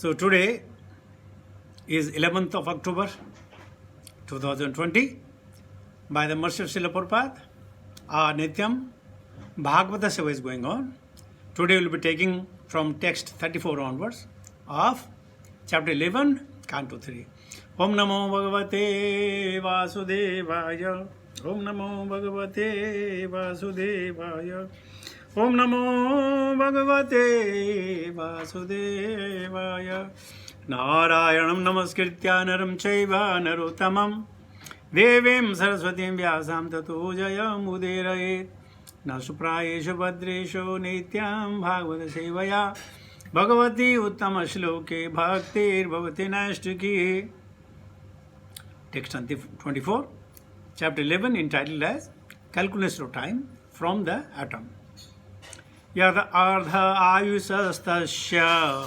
So today is 11th of October 2020. By the mercy of Srila Prabhupada, our Nityam Bhagavata Seva is going on. Today we will be taking from text 34 onwards of chapter 11, canto 3. Om Namo Bhagavate Vasudevaya. Om Namo Bhagavate Vasudevaya. Om Namo Bhagavate Vasudevaya. Narayanam Namaskritya Naram Chaiva Narottamam Devim Saraswatim Vyasam Tato Jayam Udirayet Nasuprayeshu Bhadreshu Nityam Bhagavata Sevaya Bhagavati Uttama Shloke Bhaktir Bhavati Nashtaki. Text 24, chapter 11, entitled as Calculation of Time from the Atom. Yad ardha ayusastasya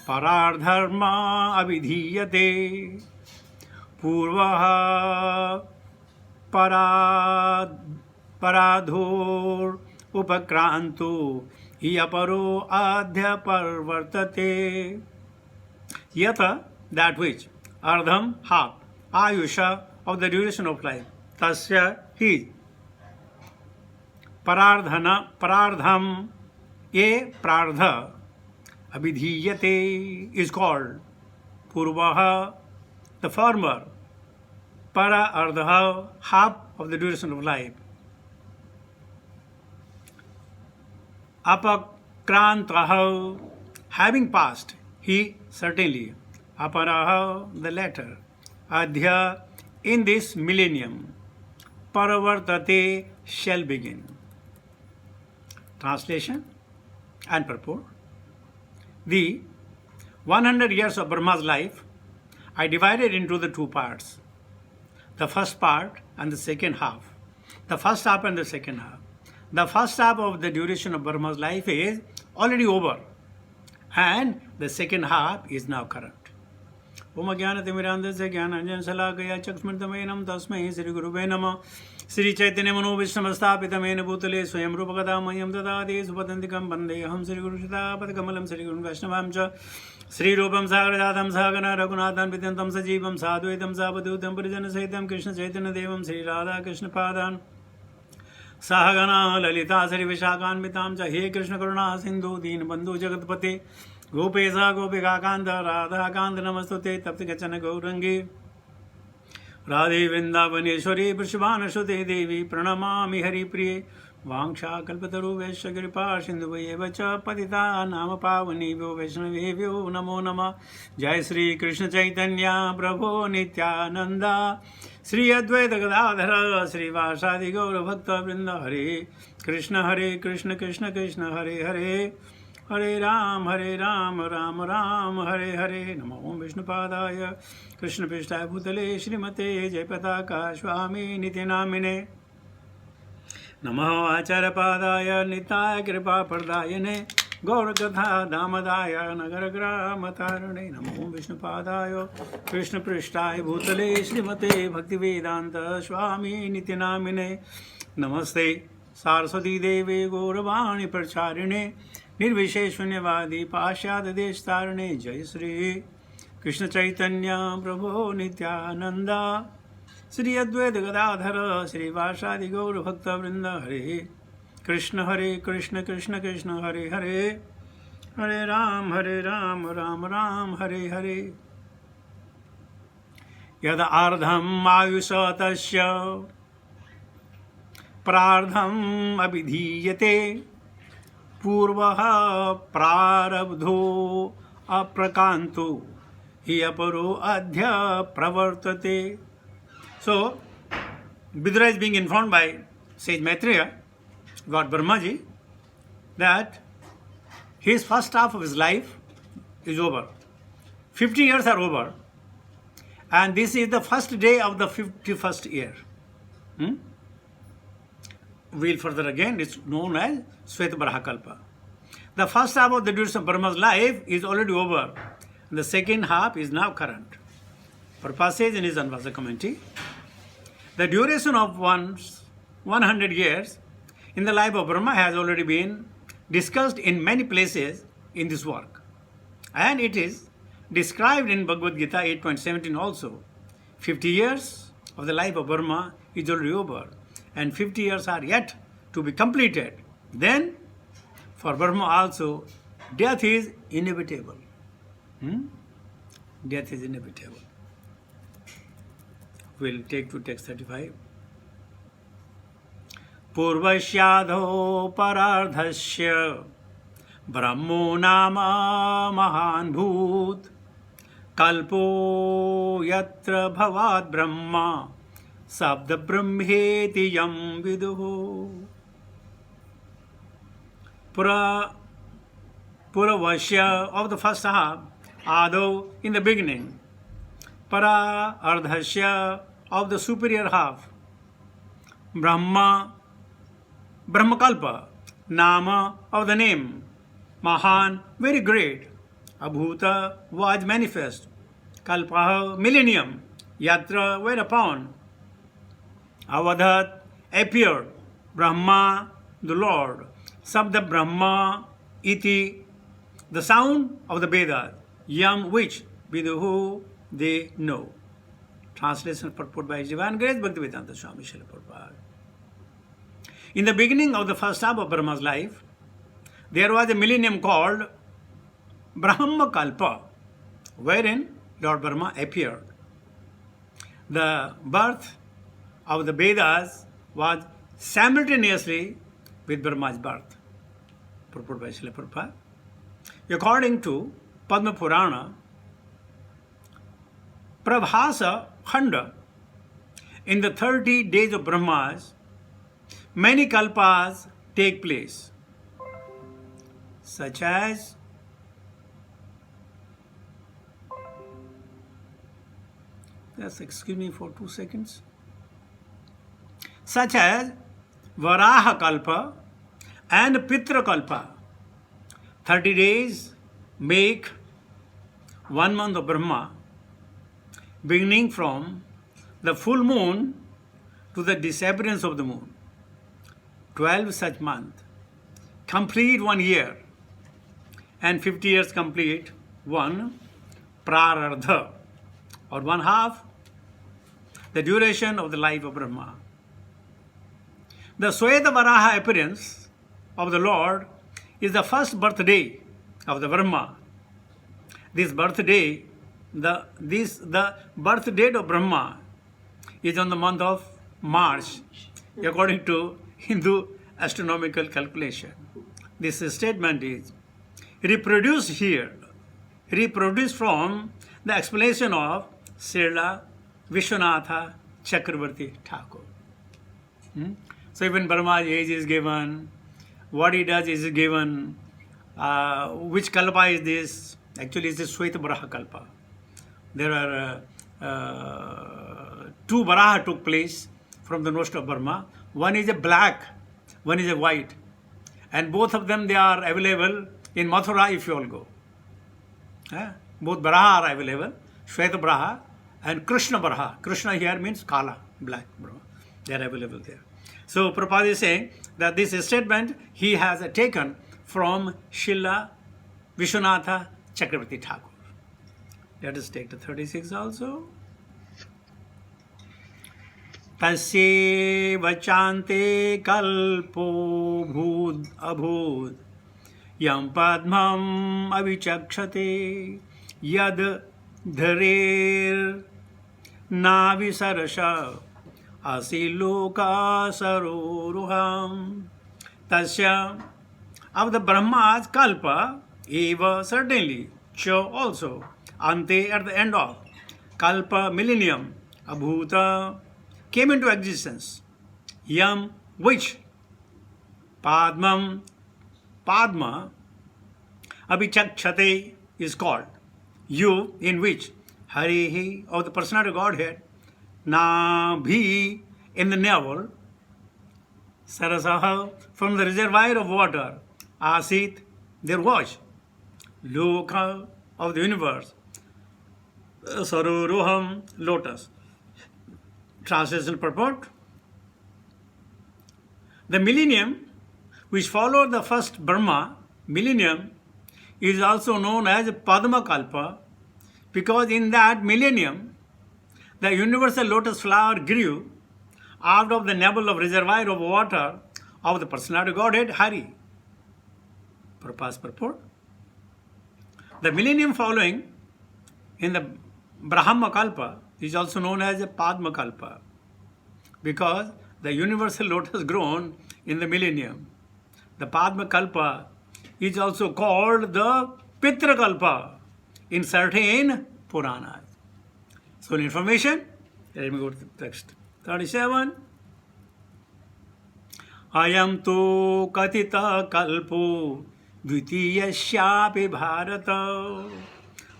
parardharma abhidhiyate purvaha paradhor upakrantu yaparo adhya parvartate. Yata, that which, ardham, half, ayusha, of the duration of life, tasya, his, parardham, a prardha, abhidhiyate is called, purvaha, the former, para ardha, half of the duration of life, apakrantaha, having passed, he certainly, aparaha, the latter, adhya, in this millennium, paravartate, shall begin. Translation and purport. The 100 years of Brahma's life I divided into the two parts, the first part and the second half. The first half and the second half. The first half of the duration of Brahma's life is already over, and the second half is now current. Om Jnanatimirandasya Jnananjana Salakaya Chakshmritamayenam Tasmai Sri Gurube Namah. Sri Chaitanya Mano Vishnamastapitamena Bhutale Swayam Rupakadamayam Tadade Supatantikam Bandeham Sri Guru Shitapatakamalam Sri Guru Vaishnavam Cha Sri Rupam Sagradadam Sagana Raghunathan Vidyantam Sajivam Sadhuetam Sabadutam Parijana Saitam Krishna Chaitanya Devam Sri Radha Krishna Padan Sahagana Lalita Sri Vishakanvitam Cha He Krishna Karuna Sindhu Deen Bandhu Jagatpate Gopesa Gopika Kanta Radha Kanta Namastute Tapti Gachana Gaurangi Radhe Vrindavaneshwari Prishvanashute Devi Pranamami Hari Priye Vangsha Kalpataru Vesha Kripa Sindhu Vacha Patita Nama Pavani Vyo Vaishnavevyo Namo Nama Jai Sri Krishna Chaitanya Prabhu Nityananda Sri Advaita Gadadhara Sri Vasadi Gaura Bhakta Vrinda Hare Krishna Krishna Krishna Hare Hare Hare Ram, Ram Ram, Hare Hare. Namo Om Vishnupadaya Krishna Pishtaya Bhutale Srimate Jayapataka Swami Nityanamine Namo Acharyapadaya Nitaya Kripa Pardayane Gaurakatha Damadaya Nagaragramatarane Namo Om Vishnupadaya Krishna Pishtaya Bhutale Srimate Bhaktivedanta Swami Nityanamine Namaste Saraswati Devi Gauravani Pracharine निर्विशेषण्यवादी पाश्चाद देश तारणे जय श्री कृष्ण चैतन्य प्रभो नित्यानंदा श्री अद्वैत गदाधर श्रीवासादि गौर भक्त वृंद हरे कृष्ण कृष्ण कृष्ण हरे हरे हरे राम राम राम हरे हरे यद आर्धम आयुष तस्य प्रार्धम अभिधीयते पूर्वः प्रारब्धो अप्रकांतो हि अपरो adhya pravartate. So, Vidura is being informed by sage Maitreya, God Brahmaji, that his first half of his life is over. 50 years are over, and this is the first day of the 51st year. We'll further again, it's known as Svetavaraha Kalpa. The first half of the duration of Brahma's life is already over, and the second half is now current. Prabhupada says in his Anvasa commentary, the duration of 100 years in the life of Brahma has already been discussed in many places in this work. And it is described in Bhagavad Gita 8.17 also. 50 years of the life of Brahma is already over, and 50 years are yet to be completed. Then, for Brahma also, death is inevitable. Death is inevitable. We'll take to text 35. Purvashyadho parardhasya Brahmo nama mahan bhut Kalpo yatra bhavad brahma Sabda brahmeti yam viduho. Puravashya of the first half, Adho in the beginning, Para Ardhasya of the superior half, Brahma, Brahmakalpa, Nama of the name, Mahan, very great, Abhuta was manifest, Kalpaha, millennium, Yatra, whereupon, Avadhat appeared, Brahma, the Lord, Sabda Brahma iti, the sound of the Vedas, Yam which, Viduhu, they know. Translation purport by His Divine Grace Bhaktivedanta Swami Srila Prabhupada. In the beginning of the first half of Brahma's life, there was a millennium called Brahma Kalpa, wherein Lord Brahma appeared. The birth of the Vedas was simultaneously with Brahma's birth. Purport by Srila Prabhupada. According to Padma Purana, Prabhasa Khanda, in the 30 days of Brahmas, many kalpas take place, such as just excuse me for 2 seconds, such as Varaha Kalpa and Pitra Kalpa. 30 days make 1 month of Brahma, beginning from the full moon to the disappearance of the moon. 12 such months complete 1 year, and 50 years complete 1 prarardha, or 1 half the duration of the life of Brahma. The Sweta Varaha appearance of the Lord is the first birthday of the Brahma. This birthday, the birth date of Brahma is on the month of March, according to Hindu astronomical calculation. This statement is reproduced here, reproduced from the explanation of Srila Vishwanatha Chakravarti Thakur. So even Brahma's age is given, what he does is given, which kalpa is this? Actually, it's the Sweta Varaha Kalpa. There are 2 Varaha took place from the notion of Brahma. One is a black, one is a white. And both of them, they are available in Mathura if you all go. Both Varaha are available, Sweta Varaha and Krishna Varaha. Krishna here means Kala, black Brahma. They are available there. So Prabhupada is saying that this statement he has taken from Srila Vishwanatha Chakravarti Thakur. Let us take the 36 also. Tasye vachante kalpo bhud abhud yam padmam avichakshate yad dharer navisarasha asiloka saroruham. Tasya, of the Brahma's kalpa, eva, certainly, cha, also, ante, at the end of, kalpa, millennium, abhuta, came into existence, yam, which, padmam, padma, abhichakshate is called, you, in which, harihi, of the personality of Godhead, nabhi, in the navel, sarasaha, from the reservoir of water, asit, there was, loka, of the universe, saroruham, lotus. Translation purport. The millennium which followed the first Brahma millennium is also known as Padma Kalpa because in that millennium, the universal lotus flower grew out of the navel of reservoir of water of the personality Godhead Hari. Purpose purport. The millennium following in the Brahma Kalpa is also known as Padma Kalpa because the universal lotus grown in the millennium. The Padma Kalpa is also called the Pitra Kalpa in certain Puranas. So information, let me go to the text. 37. Ayam tu katita kalpo dvitiyasyapi bharata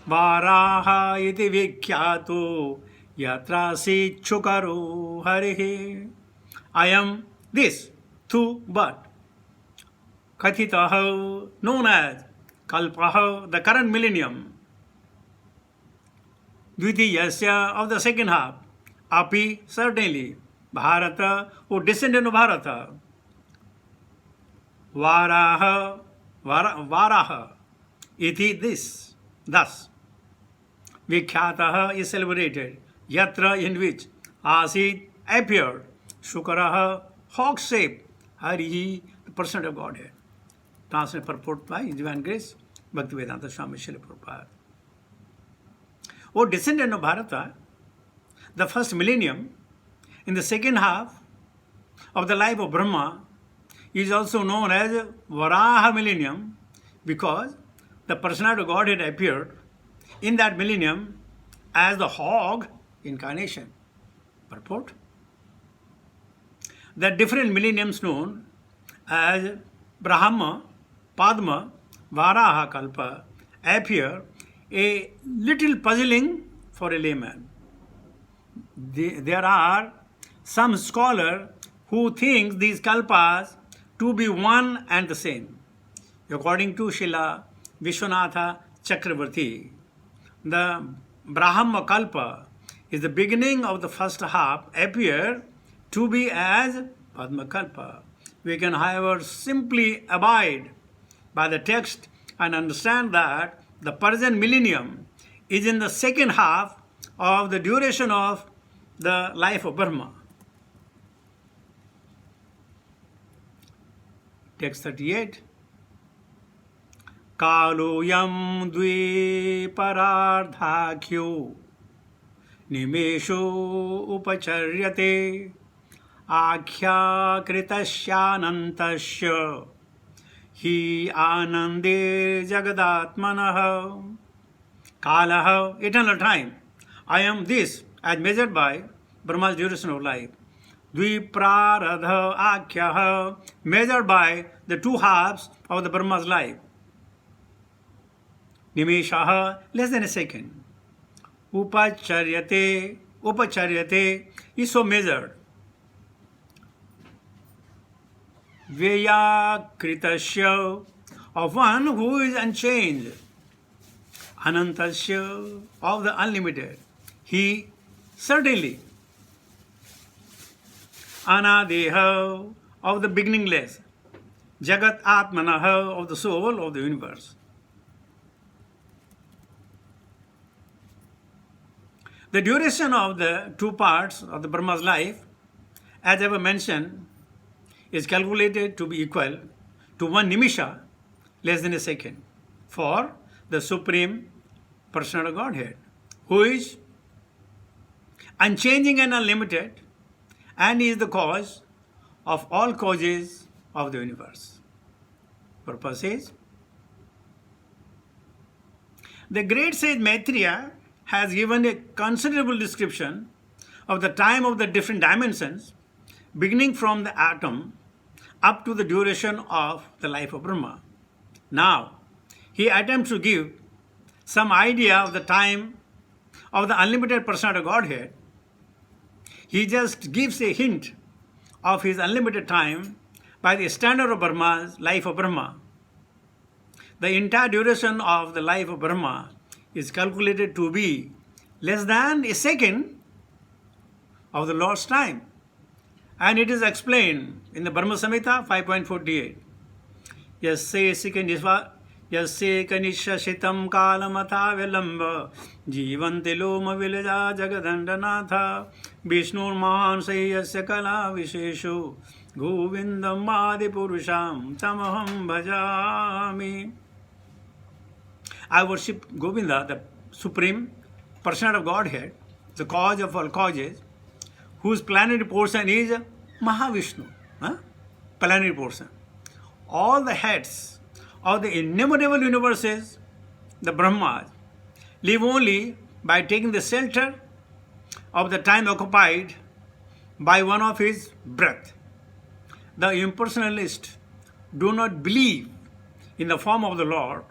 varaha iti vikyato yatra sichukaro harihi. Ayam, this, tu, but. Kathitaha, known as kalpaha, the current millennium. Dvitiyasya, of the second half. Api, certainly. Bharata, who descendant of Bharata. Varaha, iti, this, thus. Vikhyataha is celebrated. Yatra, in which. Asit, appeared. Shukaraha, hawk shape. Harihi, the person of Godhead. Translated purport by His Divine Grace, Bhaktivedanta Swami Srila Prabhupada. O descendant of Bharata, the first millennium, in the second half of the life of Brahma, is also known as Varaha millennium because the personality of Godhead appeared in that millennium as the hog incarnation. Purport. The different millenniums known as Brahma, Padma, Varaha Kalpa appear a little puzzling for a layman. There are some scholars who think these kalpas to be one and the same. According to Srila Vishwanatha Chakravarti, the Brahma Kalpa is the beginning of the first half appear to be as Padma Kalpa. We can, however, simply abide by the text and understand that the present millennium is in the second half of the duration of the life of Brahma. Text 38. Kalo yam dve parardhakhyo nimesho upacharyate आख्या कृतस्यानन्तस्य हि आनंदे जगदात्मनः. Kalah, eternal time. I am this, as measured by Brahma's duration of life. Dvipraradha akhyaha, measured by the two halves of the Brahma's life. Nimeshaha, less than a second. Upacharyate is so measured. Vyakritasya, of one who is unchanged. Anantasya, of the unlimited. He, certainly. Anadeha, of the beginningless. Jagat Atmanaha, of the soul of the universe. The duration of the two parts of the Brahma's life, as ever mentioned, is calculated to be equal to one nimisha, less than a second, for the Supreme Personal Godhead, who is unchanging and unlimited, and is the cause of all causes of the universe. Purpose is, the great sage Maitreya has given a considerable description of the time of the different dimensions, beginning from the atom up to the duration of the life of Brahma. Now, he attempts to give some idea of the time of the unlimited personality of Godhead. He just gives a hint of his unlimited time by the standard of Brahma's life of Brahma. The entire duration of the life of Brahma is calculated to be less than a second of the Lord's time. And it is explained in the Brahma Samhita 5.48. Yasya second यस्येकनिश्शसितं कालमथा विलम्ब जीवन्ति लोमविलजा जगदण्डनाथ विष्णुर्महान् स यस्य कला विशेषो गोविन्दम् आदिपुरुषां तमहं भजामि. I worship Govinda, the Supreme Person of Godhead, the cause of all causes, whose planetary portion is Mahavishnu, planetary portion. All the heads of the innumerable universes, the Brahmas, live only by taking the shelter of the time occupied by one of his breath. The impersonalists do not believe in the form of the Lord,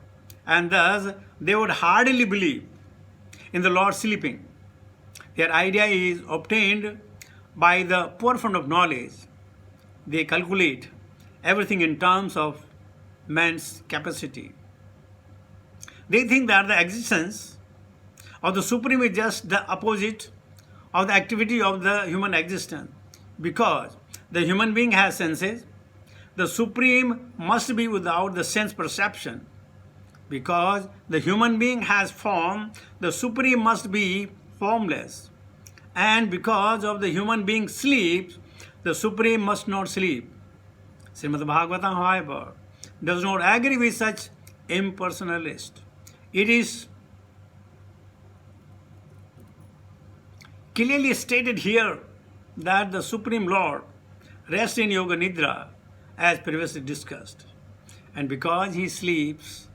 and thus they would hardly believe in the Lord sleeping. Their idea is obtained by the forefront of knowledge. They calculate everything in terms of man's capacity. They think that the existence of the Supreme is just the opposite of the activity of the human existence. Because the human being has senses, the Supreme must be without the sense perception. Because the human being has form, the Supreme must be formless. And because of the human being sleeps, the Supreme must not sleep. Srimad Bhagavatam, however, does not agree with such impersonalist. It is clearly stated here that the Supreme Lord rests in Yoga Nidra, as previously discussed. And because he sleeps,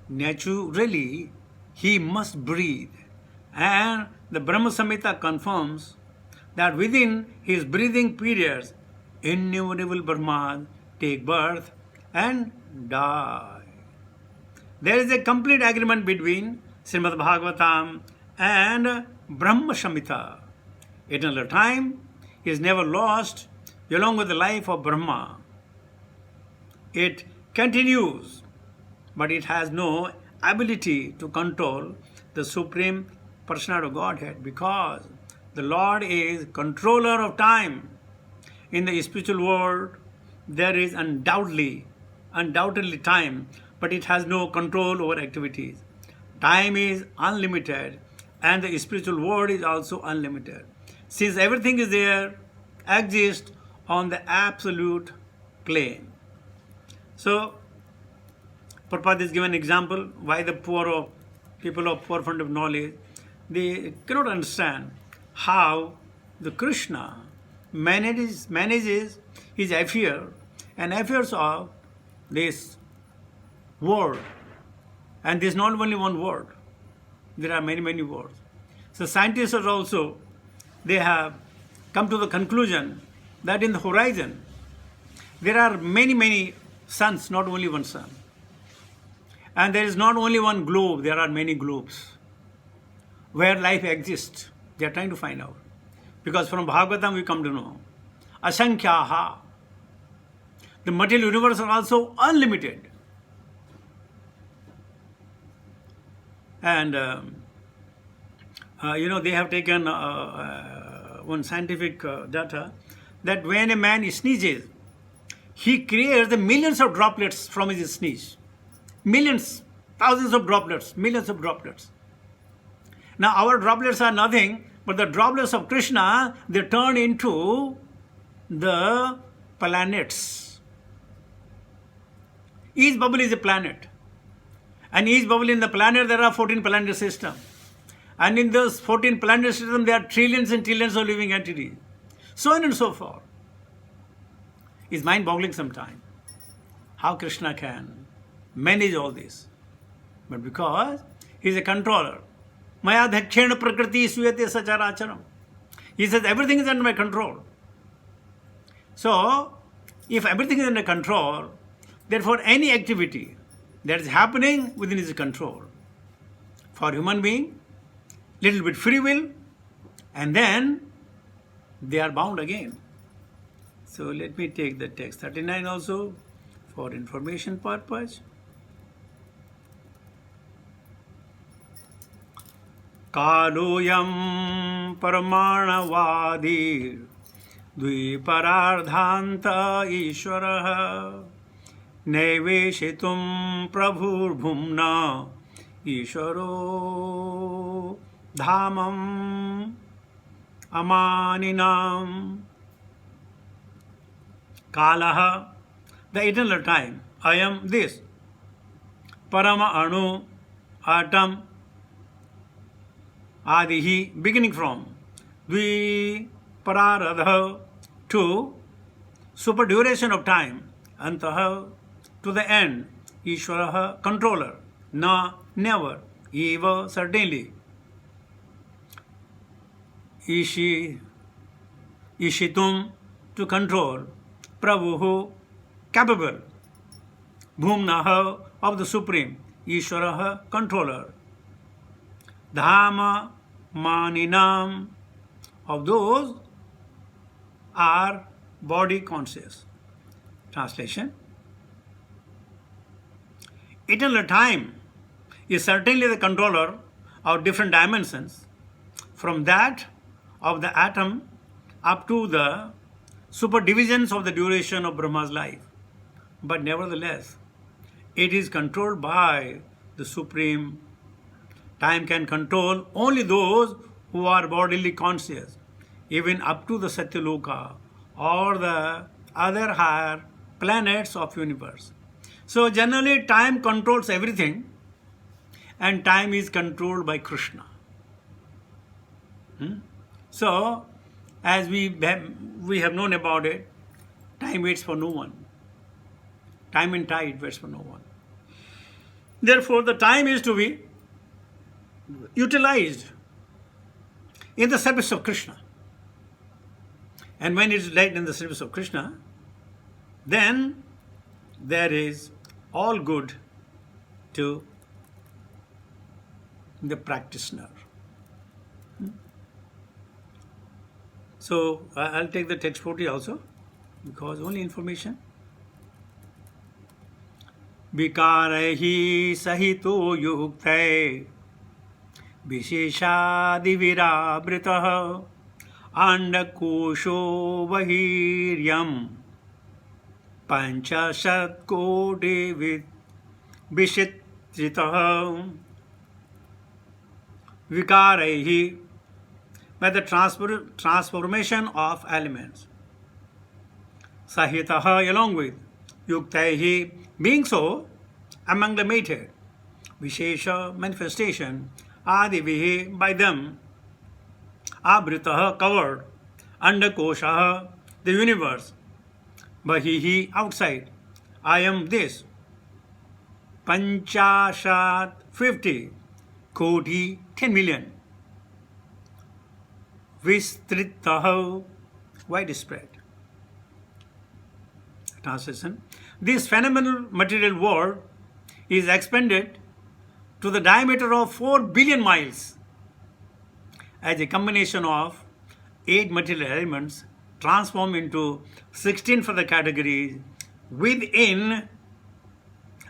naturally he must breathe. And the Brahma Samhita confirms that within his breathing periods, innumerable Brahmas take birth and die. There is a complete agreement between Srimad Bhagavatam and Brahma Samhita. Eternal time is never lost along with the life of Brahma. It continues, but it has no ability to control the Supreme Personality of Godhead, because the Lord is controller of time. In the spiritual world, there is undoubtedly time, but it has no control over activities. Time is unlimited, and the spiritual world is also unlimited. Since everything is there, exists on the absolute plane. So, Prabhupada is given an example why the people of forefront of knowledge, they cannot understand how the Krishna manages his affair and affairs of this world. And there's not only one word, there are many, many words. So scientists are also, they have come to the conclusion that in the horizon, there are many, many suns, not only one sun. And there is not only one globe, there are many globes where life exists. They are trying to find out. Because from Bhagavatam we come to know, Asankyaha, the material universe are also unlimited. And, they have taken one scientific data that when a man sneezes, he creates the millions of droplets from his sneeze. Millions, thousands of droplets, millions of droplets. Now our droplets are nothing but the droplets of Krishna, they turn into the planets. Each bubble is a planet. And each bubble in the planet, there are 14 planetary systems. And in those 14 planetary systems, there are trillions and trillions of living entities. So on and so forth. It's mind-boggling sometimes how Krishna can manage all this. But because he is a controller, Maya dhakshena prakriti suyate sacharacharam. He says everything is under my control. So, if everything is under control, therefore any activity that is happening within his control. For human being, little bit free will, and then they are bound again. So let me take the text 39 also for information purpose. Kaloyam paramāṇavādī dvipārādhānta īśvaraha नैवेशितुं प्रभुर्भुम्ना ईश्वरो धामम् अमानिनाम्. Kalaha, the eternal time. I am this. Parama Anu, atom, Adihi, beginning from. Dvi Pararadha, to super duration of time. Antaha, to the end. Ishvaraha, controller. Na, never. Eva, certainly. Ishitum, to control. Prabhu, capable. Bhumnaha, of the Supreme. Ishvaraha, controller. Dhama, maninam, of those are body conscious. Translation. Eternal time is certainly the controller of different dimensions, from that of the atom up to the superdivisions of the duration of Brahma's life. But nevertheless, it is controlled by the Supreme. Time can control only those who are bodily conscious, even up to the Satyaloka or the other higher planets of universe. So generally time controls everything, and time is controlled by Krishna. So as we have known about it, time waits for no one. Time and tide waits for no one. Therefore, the time is to be utilized in the service of Krishna. And when it is laid in the service of Krishna, then there is all good to the practitioner. So I'll take the text 40 also, because only information. Vikaraihi sahito yuktai visheshadi virabhritaha andakosho vahiryam panchashat koti vishitritaha. Vikaraihi, by the transformation of elements. Sahitaha, along with. Yuktaihi, being so, among the mated. Vishesha, manifestation. Adivihi, by them. Abritaha, covered. Andakoshaha, the universe. Bahihi, outside. I am this. Panchashat, 50. Koti, 10 million. Vistritaha, widespread. Translation. This phenomenal material world is expanded to the diameter of 4 billion miles as a combination of 8 material elements transformed into 16 further categories within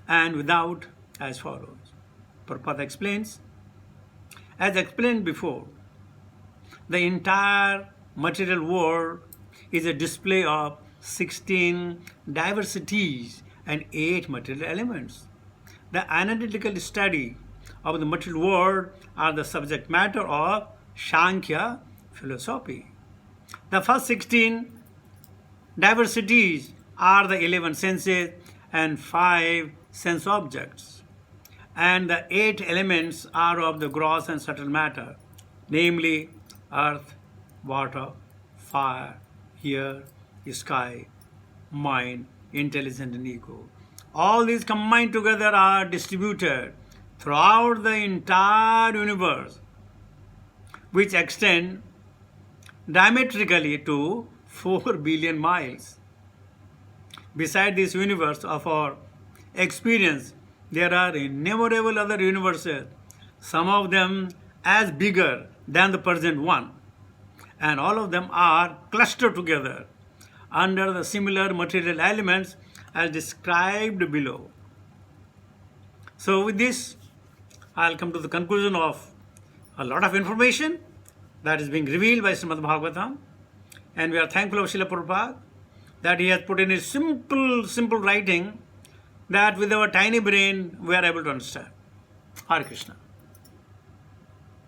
and without as follows. Prabhupada explains, as explained before, the entire material world is a display of 16 diversities and 8 material elements. The analytical study of the material world are the subject matter of Sankhya philosophy. The first 16 diversities are the 11 senses and 5 sense objects, and the 8 elements are of the gross and subtle matter, namely earth, water, fire, air, sky, mind, intelligence, and ego. All these combined together are distributed throughout the entire universe, which extend diametrically to 4 billion miles. Beside this universe of our experience, there are innumerable other universes, some of them as bigger than the present one, and all of them are clustered together under the similar material elements as described below. So with this, I'll come to the conclusion of a lot of information that is being revealed by Srimad Bhagavatam, and we are thankful of Srila Prabhupada that he has put in his simple writing that with our tiny brain we are able to understand. Hare Krishna.